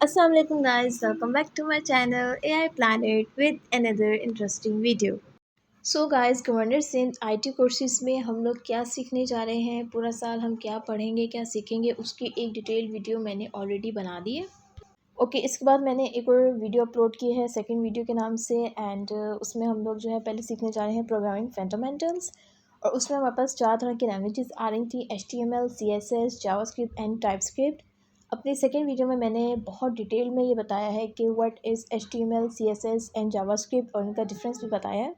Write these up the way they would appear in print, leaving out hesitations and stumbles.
Assalamu alaikum guys, welcome back to my channel AI Planet with another interesting video. So guys, governor Sindh IT courses में हम लोग क्या सीखने जा रहे हैं, पूरा साल हम क्या पढ़ेंगे, क्या सीखेंगे, उसकी एक डिटेल वीडियो मैंने ऑलरेडी बना दी है। ओके, इसके बाद मैंने एक और वीडियो अपलोड की है सेकंड वीडियो के नाम से एंड उसमें हम लोग जो है पहले सीखने जा रहे हैं प्रोग्रामिंग फंडामेंटल्स। और उसमें हमारे पास 4 तरह की लैंग्वेजेस आ रही थी, HTML, CSS, JavaScript and TypeScript. अपनी सेकेंड वीडियो में मैंने बहुत डिटेल में ये बताया है कि what is HTML, CSS and JavaScript और इनका डिफरेंस भी बताया है।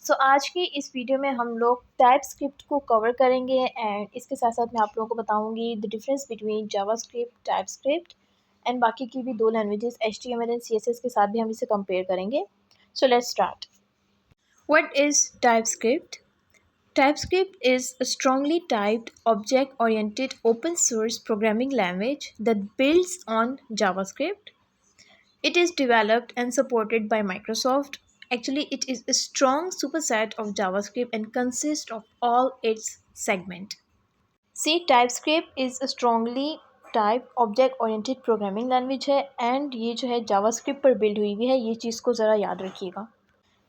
सो आज की इस वीडियो में हम लोग टाइपस्क्रिप्ट को कवर करेंगे एंड इसके साथ साथ मैं आप लोगों को बताऊंगी the difference between JavaScript, TypeScript and बाकी की भी 2 लैंग्वेजेस HTML एंड CSS के साथ भी हम इसे कंपेयर करेंगे। So let's start. What is TypeScript? TypeScript is a strongly typed, object-oriented, open-source programming language that builds on JavaScript. It is developed and supported by Microsoft. Actually, it is a strong superset of JavaScript and consists of all its segments. See, TypeScript is a strongly typed, object-oriented programming language है and ये जो है JavaScript पर build हुई हुई है, ये चीज़ को ज़रा याद रखिएगा।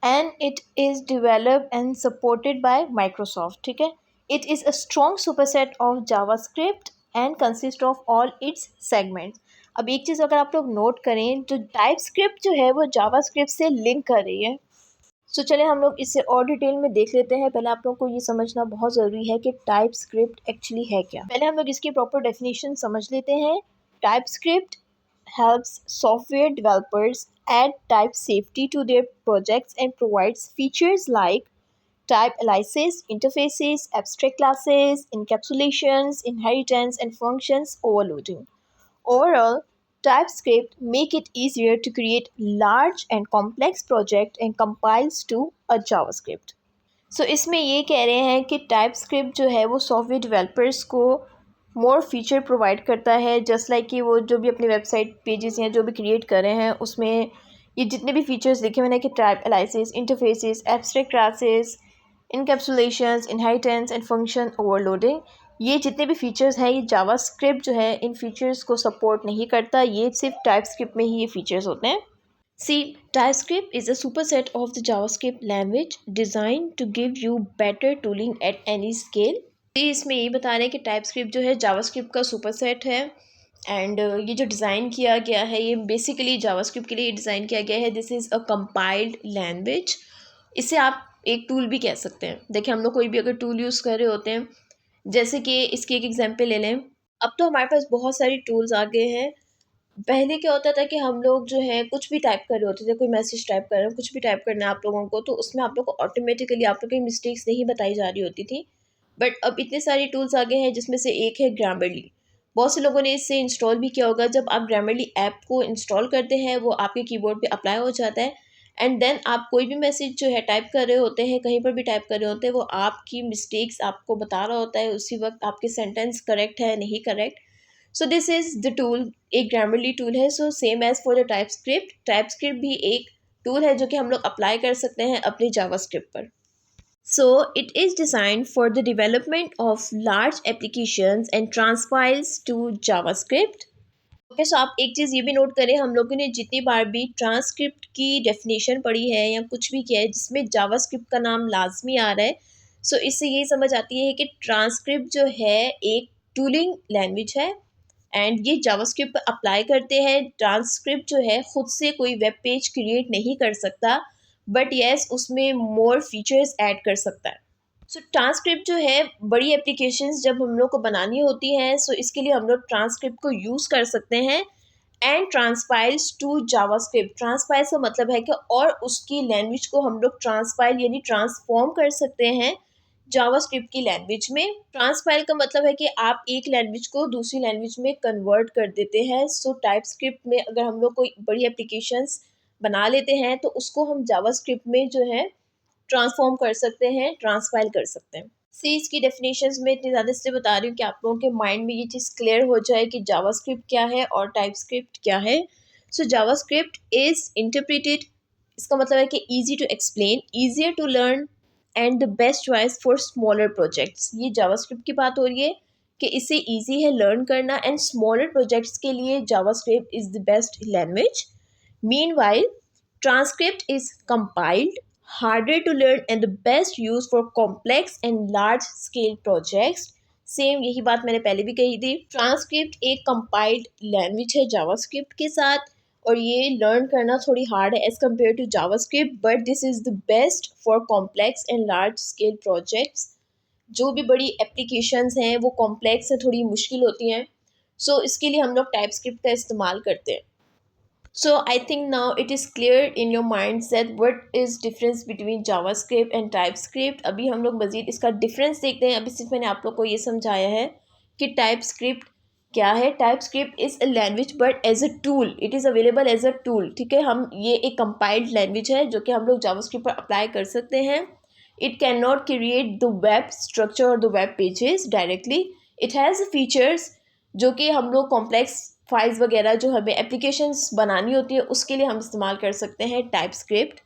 And it is developed and supported by Microsoft, ठीक है। It is a strong superset of JavaScript and consists of all its segments. अब एक चीज़ अगर आप लोग नोट करें तो TypeScript जो है वो JavaScript से लिंक कर रही है। सो चले हम लोग इसे और डिटेल में देख लेते हैं। पहले आप लोग को ये समझना बहुत ज़रूरी है कि TypeScript एक्चुअली है क्या। पहले हम लोग इसकी प्रॉपर डेफिनेशन समझ लेते हैं। TypeScript helps software developers add type safety to their projects and provides features like type aliases, interfaces, abstract classes, encapsulations, inheritance, and functions overloading. Overall, TypeScript make it easier to create large and complex project and compiles to a JavaScript. सो इसमें ये कह रहे हैं कि TypeScript जो है वो software developers को मोर फीचर प्रोवाइड करता है, जस्ट लाइक कि वो जो भी अपनी वेबसाइट पेजेस हैं जो भी क्रिएट कर रहे हैं उसमें ये जितने भी फीचर्स लिखे हुए हैं कि type analysis, interfaces, abstract classes, encapsulations, inheritance and function overloading, ये जितने भी फीचर्स हैं ये जावास्क्रिप्ट जो है इन फीचर्स को सपोर्ट नहीं करता। ये सिर्फ टाइपस्क्रिप्ट में ही ये फीचर्स होते हैं। See, TypeScript is a superset of the JavaScript language designed to give you better tooling at any scale. ये इसमें ये बता रहे हैं कि TypeScript जो है JavaScript का superset है एंड ये जो डिज़ाइन किया गया है ये बेसिकली JavaScript के लिए डिज़ाइन किया गया है। This is a compiled language. इसे आप एक टूल भी कह सकते हैं। देखिए हम लोग कोई भी अगर टूल यूज़ कर रहे होते हैं, जैसे कि इसकी एक एग्जांपल ले लें। अब तो हमारे पास बहुत सारी टूल्स आ गए हैं। पहले क्या होता था कि हम लोग जो है कुछ भी टाइप कर रहे होते थे, कोई मैसेज टाइप कर रहे हैं, कुछ भी टाइप करना है आप लोगों को, तो उसमें आप लोग को ऑटोमेटिकली आप लोग की मिस्टेक्स नहीं बताई जा रही होती थी। बट अब इतने सारे टूल्स आ गए हैं जिसमें से एक है ग्रामरली। बहुत से लोगों ने इससे इंस्टॉल भी किया होगा। जब आप ग्रामरली ऐप को इंस्टॉल करते हैं वो आपके कीबोर्ड पे अप्लाई हो जाता है एंड देन आप कोई भी मैसेज जो है टाइप कर रहे होते हैं, कहीं पर भी टाइप कर रहे होते हैं, वो आपकी मिस्टेक्स आपको बता रहा होता है उसी वक्त, आपके सेंटेंस करेक्ट है नहीं correct. So this is the tool, एक ग्रामरली टूल है। So same as for the TypeScript भी एक टूल है जो कि हम लोग अप्लाई कर सकते हैं अपने जावास्क्रिप्ट पर। So it is designed for the development of large applications and transpiles to JavaScript. Okay, so आप एक चीज़ ये भी नोट करें, हम लोगों ने जितनी बार भी ट्रांसक्रिप्ट की डेफिनेशन पढ़ी है या कुछ भी किया है जिसमें जावास्क्रिप्ट का नाम लाजमी आ रहा है, सो इससे ये समझ आती है कि ट्रांसक्रिप्ट जो है एक टूलिंग लैंग्वेज है एंड ये जावास्क्रिप्ट पर अप्लाई करते हैं। ट्रांसक्रिप्ट जो है ख़ुद से कोई वेब पेज क्रिएट नहीं कर सकता, बट येस उसमें मोर फीचर्स ऐड कर सकता है। सो ट्रांसक्रिप्ट जो है बड़ी एप्लीकेशंस जब हम लोग को बनानी होती हैं, सो इसके लिए हम लोग ट्रांसक्रिप्ट को यूज़ कर सकते हैं एंड ट्रांसपाइल्स टू जावास्क्रिप्ट। ट्रांसपाइल्स का मतलब है कि और उसकी लैंग्वेज को हम लोग ट्रांसपाइल यानी ट्रांसफॉर्म कर सकते हैं जावास्क्रिप्ट की लैंग्वेज में। ट्रांसपाइल का मतलब है कि आप एक लैंग्वेज को दूसरी लैंग्वेज में कन्वर्ट कर देते हैं। सो टाइपस्क्रिप्ट में अगर हम लोग कोई बड़ी एप्लीकेशंस बना लेते हैं तो उसको हम जावास्क्रिप्ट में जो है ट्रांसफॉर्म कर सकते हैं, ट्रांसपाइल कर सकते हैं। सी इसकी डेफिनेशंस में इतनी ज़्यादा इसलिए बता रही हूँ कि आप लोगों के माइंड में ये चीज़ क्लियर हो जाए कि जावास्क्रिप्ट क्या है और टाइपस्क्रिप्ट क्या है। सो जावास्क्रिप्ट इज़ इंटरप्रेटेड, इसका मतलब है कि easy to explain, easier to learn and the best choice for smaller projects. ये जावास्क्रिप्ट की बात हो रही है। कि इसे इजी है लर्न करना एंड स्मॉलर प्रोजेक्ट्स के लिए JavaScript is the best language. Meanwhile, transcript is compiled, harder to learn and the best used for complex and large scale projects. Same यही बात मैंने पहले भी कही थी. ट्रांसक्रिप्ट एक कंपाइल्ड लैंग्वेज है जावास्क्रिप्ट के साथ और ये लर्न करना थोड़ी हार्ड है as compare to JavaScript, but this is the best for complex and large scale projects. जो भी बड़ी एप्लीकेशंस हैं वो कॉम्प्लेक्स हैं, थोड़ी मुश्किल होती हैं, सो इसके लिए हम लोग टाइपस्क्रिप्ट का इस्तेमाल करते हैं. So I think now it is clear in your minds that what is difference between JavaScript and TypeScript. अभी हम लोग मज़ीद इसका डिफरेंस देखते हैं. अभी सिर्फ मैंने आप लोग को ये समझाया है कि TypeScript क्या है. TypeScript is a language but as a tool, it is available as a tool. ठीक है, हम ये एक कंपाइल्ड लैंग्वेज है जो कि हम लोग JavaScript पर अप्लाई कर सकते हैं. It can not create the web structure और the web pages directly. It has features जो कि हम लोग कॉम्प्लेक्स फाइल्स वगैरह जो हमें एप्लीकेशंस बनानी होती है उसके लिए हम इस्तेमाल कर सकते हैं TypeScript.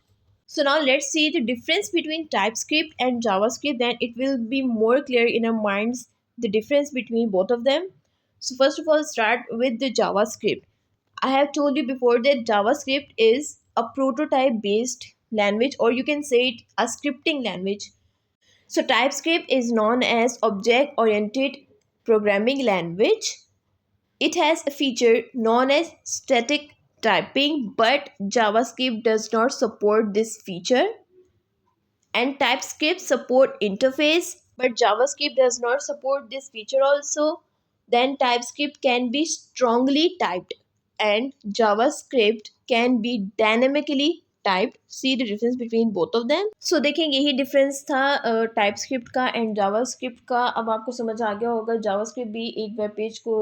So now let's see the difference between TypeScript and JavaScript, then it will be more clear in our minds the difference between both of them. So first of all, start with the JavaScript. I have told you before that JavaScript is a prototype based language, or you can say it a scripting language. So TypeScript is known as object oriented programming language. It has a feature known as static typing, but JavaScript does not support this feature. And TypeScript support interface, but JavaScript does not support this feature also. Then TypeScript can be strongly typed and JavaScript can be dynamically typed. See the difference between both of them. So देखें यही difference था TypeScript का and JavaScript का. अब आपको समझ आ गया होगा JavaScript भी एक वेब पेज को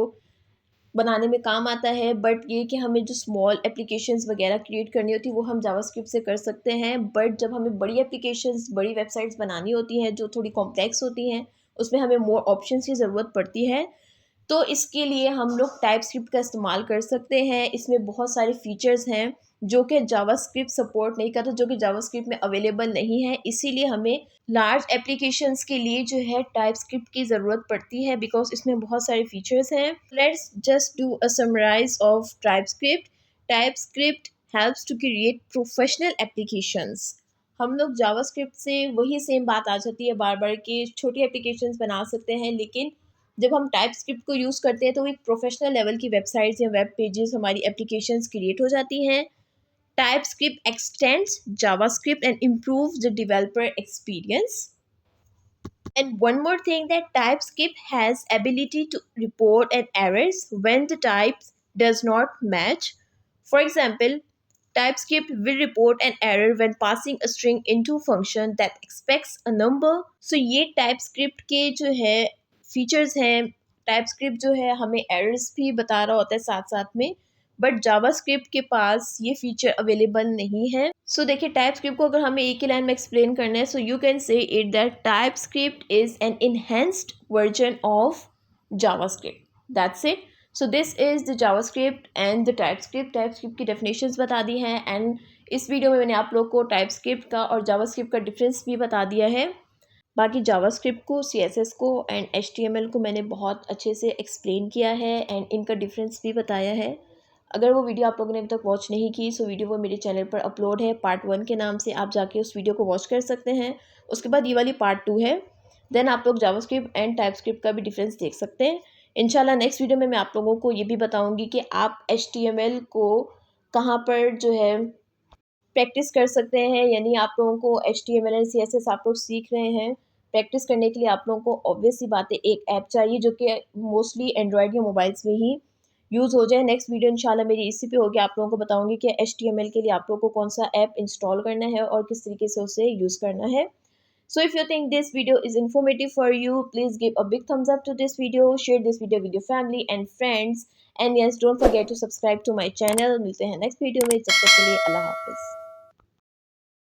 बनाने में काम आता है, बट ये कि हमें जो स्मॉल एप्लीकेशंस वगैरह क्रिएट करनी होती है वो हम जावास्क्रिप्ट से कर सकते हैं. बट जब हमें बड़ी एप्लीकेशंस, बड़ी वेबसाइट्स बनानी होती हैं जो थोड़ी कॉम्प्लेक्स होती हैं, उसमें हमें मोर ऑप्शंस की ज़रूरत पड़ती है, तो इसके लिए हम लोग टाइपस्क्रिप्ट का इस्तेमाल कर सकते हैं. इसमें बहुत सारे फीचर्स हैं जो कि जावास्क्रिप्ट सपोर्ट नहीं करता, जो कि जावास्क्रिप्ट में अवेलेबल नहीं है. इसीलिए हमें लार्ज एप्लीकेशंस के लिए जो है टाइपस्क्रिप्ट की ज़रूरत पड़ती है बिकॉज इसमें बहुत सारे फीचर्स हैं. Let's just do a summarize of TypeScript. TypeScript helps to create professional applications. हम लोग जावास्क्रिप्ट से वही सेम बात आ जाती है बार बार कि छोटी एप्लीकेशंस बना सकते हैं, लेकिन जब हम टाइपस्क्रिप्ट को यूज़ करते हैं तो एक प्रोफेशनल लेवल की वेबसाइट्स या वेब पेजेस, हमारी एप्लीकेशंस क्रिएट हो जाती हैं. TypeScript extends JavaScript and improves the developer experience. And one more thing, that TypeScript has ability to report an errors when the types does not match. For example, TypeScript will report an error when passing a string into a function that expects a number. So ये TypeScript के जो है features हैं. TypeScript जो है हमें errors भी बता रहा होता है साथ साथ में, बट जावास्क्रिप्ट के पास ये फीचर अवेलेबल नहीं है. सो देखिए टाइपस्क्रिप्ट को अगर हमें एक ही लाइन में एक्सप्लेन करना है, so you can say it that TypeScript is an enhanced version of JavaScript. That's it. So this is the JavaScript and the TypeScript. TypeScript की डेफिनेशंस बता दी हैं एंड इस वीडियो में मैंने आप लोग को टाइपस्क्रिप्ट का और जावास्क्रिप्ट का डिफरेंस भी बता दिया है. बाकी जावास्क्रिप्ट को, CSS को एंड HTML को मैंने बहुत अच्छे से एक्सप्लेन किया है एंड इनका डिफरेंस भी बताया है. अगर वो वीडियो आप लोगों ने अभी तक वॉच नहीं की, सो वीडियो वो मेरे चैनल पर अपलोड है पार्ट 1 के नाम से. आप जाके उस वीडियो को वॉच कर सकते हैं. उसके बाद ये वाली पार्ट 2 है. देन आप लोग जावास्क्रिप्ट एंड टाइपस्क्रिप्ट का भी डिफरेंस देख सकते हैं. इंशाल्लाह नेक्स्ट वीडियो में मैं आप लोगों को ये भी बताऊंगी कि आप HTML को कहाँ पर जो है प्रैक्टिस कर सकते हैं. यानी आप लोगों को HTML एंड CSS आप लोग सीख रहे हैं, प्रैक्टिस करने के लिए आप लोगों को ऑब्वियस सी बात है एक ऐप चाहिए जो कि मोस्टली एंड्रॉयड या मोबाइल्स में ही यूज़ हो जाए. नेक्स्ट वीडियो इंशाल्लाह मेरी इसी पे होगी. आप लोगों को बताऊंगी कि HTML के लिए आप लोगों को कौन सा ऐप इंस्टॉल करना है और किस तरीके से उसे यूज़ करना है. So if you think this video is informative for you, please give a big thumbs up to this video, share this video with your family and friends, and yes, don't forget to subscribe to my channel. मिलते हैं next video में, तब तक के लिए अल्लाह हाफिज़.